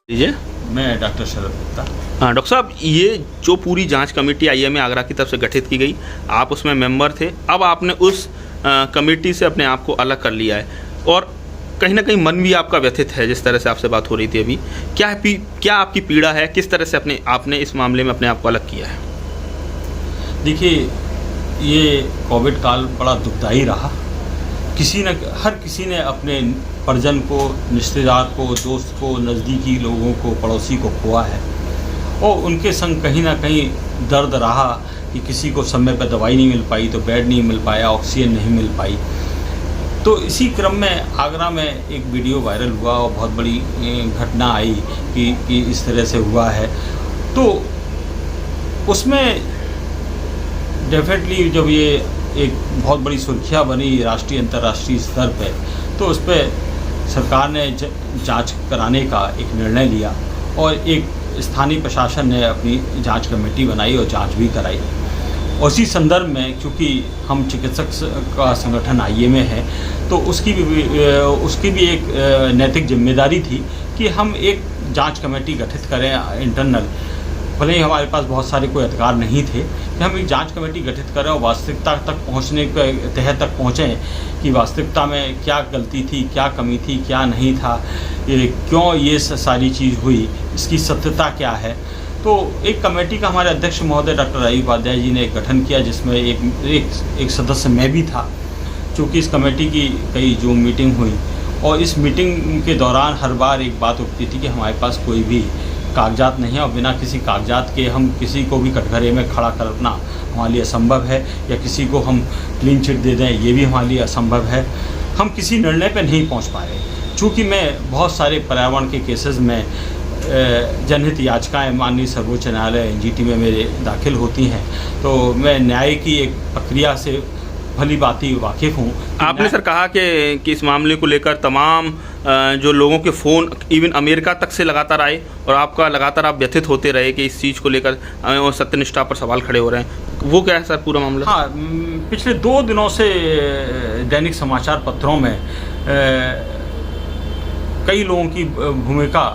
लीजिए। मैं डॉक्टर शरद गुप्ता। हाँ डॉक्टर साहब, ये जो पूरी जांच कमेटी आईएमए आगरा की तरफ से गठित की गई, आप उसमें मेंबर थे, अब आपने उस कमेटी से अपने आप को अलग कर लिया है और कहीं ना कहीं मन भी आपका व्यथित है। जिस तरह से आपसे बात हो रही थी अभी, क्या आपकी पीड़ा है, किस तरह से आपने इस मामले में अपने आप को अलग किया है? देखिए, ये कोविड काल बड़ा दुखदाई रहा। हर किसी ने अपने परिजन को, रिश्तेदार को, दोस्त को, नज़दीकी लोगों को, पड़ोसी को खोआ है और उनके संग कहीं ना कहीं दर्द रहा कि किसी को समय पर दवाई नहीं मिल पाई, तो बेड नहीं मिल पाया, ऑक्सीजन नहीं मिल पाई। तो इसी क्रम में आगरा में एक वीडियो वायरल हुआ और बहुत बड़ी घटना आई कि इस तरह से हुआ है। तो उसमें डेफिनेटली जब ये एक बहुत बड़ी सुर्खियाँ बनी राष्ट्रीय अंतर्राष्ट्रीय स्तर पे, तो उस पर सरकार ने जांच कराने का एक निर्णय लिया और एक स्थानीय प्रशासन ने अपनी जांच कमेटी बनाई और जांच भी कराई। उसी संदर्भ में क्योंकि हम चिकित्सक का संगठन आईएमए है, तो उसकी भी एक नैतिक जिम्मेदारी थी कि हम एक जांच कमेटी गठित करें इंटरनल। भले ही हमारे पास बहुत सारे कोई अधिकार नहीं थे कि हम एक जांच कमेटी गठित करें और वास्तविकता तक पहुंचने के तह तक पहुंचें कि वास्तविकता में क्या गलती थी, क्या कमी थी, क्या नहीं था, क्यों ये सारी चीज़ हुई, इसकी सत्यता क्या है। तो एक कमेटी का हमारे अध्यक्ष महोदय डॉक्टर राजीव उपाध्याय जी ने एक गठन किया, जिसमें एक सदस्य मैं भी था। चूँकि इस कमेटी की कई जूम मीटिंग हुई और इस मीटिंग के दौरान हर बार एक बात उठती थी कि हमारे पास कोई भी कागजात नहीं है और बिना किसी कागजात के हम किसी को भी कटघरे में खड़ा करना हमारे लिए असंभव है, या किसी को हम क्लीन चिट दे दें ये भी हमारे लिए असंभव है। हम किसी निर्णय पर नहीं पहुंच पाए। चूँकि मैं बहुत सारे पर्यावरण के केसेस में जनहित याचिकाएं माननीय सर्वोच्च न्यायालय एनजीटी में मेरे दाखिल होती हैं, तो मैं न्याय की एक प्रक्रिया से भली भांति वाकिफ़ हूँ। आपने सर कहा कि इस मामले को लेकर तमाम जो लोगों के फ़ोन इवन अमेरिका तक से लगातार आए और आपका लगातार आप व्यथित होते रहे कि इस चीज़ को लेकर सत्यनिष्ठा पर सवाल खड़े हो रहे हैं, वो क्या है सर पूरा मामला? हाँ, पिछले 2 दिनों से दैनिक समाचार पत्रों में कई लोगों की भूमिका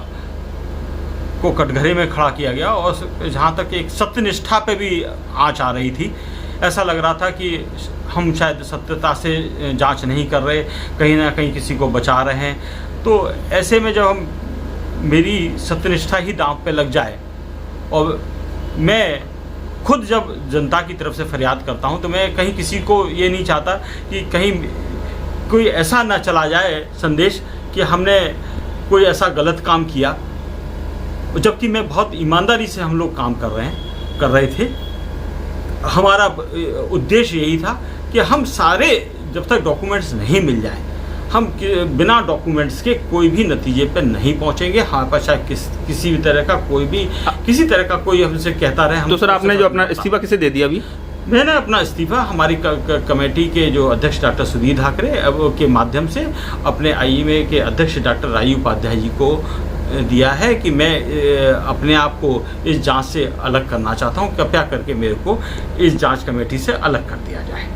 को कटघरे में खड़ा किया गया और जहाँ तक एक सत्यनिष्ठा पे भी आँच आ रही थी। ऐसा लग रहा था कि हम शायद सत्यता से जांच नहीं कर रहे, कहीं ना कहीं किसी को बचा रहे हैं। तो ऐसे में जब मेरी सत्यनिष्ठा ही दांव पे लग जाए और मैं खुद जब जनता की तरफ से फरियाद करता हूं, तो मैं कहीं किसी को ये नहीं चाहता कि कहीं कोई ऐसा ना चला जाए संदेश कि हमने कोई ऐसा गलत काम किया, जबकि मैं बहुत ईमानदारी से हम लोग काम कर रहे थे। हमारा उद्देश्य यही था कि हम सारे, जब तक डॉक्यूमेंट्स नहीं मिल जाए, हम बिना डॉक्यूमेंट्स के कोई भी नतीजे पर नहीं पहुंचेंगे। हाँ, पर शायद किसी भी तरह का किसी तरह का कोई हमसे कहता रहे। तो सर आपने जो अपना इस्तीफा किसे दे दिया? अभी मैंने अपना इस्तीफा हमारी कमेटी के जो अध्यक्ष डॉक्टर सुधीर ठाकरे के माध्यम से अपने आईएमए के अध्यक्ष डॉक्टर राजीव उपाध्याय जी को दिया है कि मैं अपने आप को इस जांच से अलग करना चाहता हूं। कृपया करके मेरे को इस जांच कमेटी से अलग कर दिया जाए।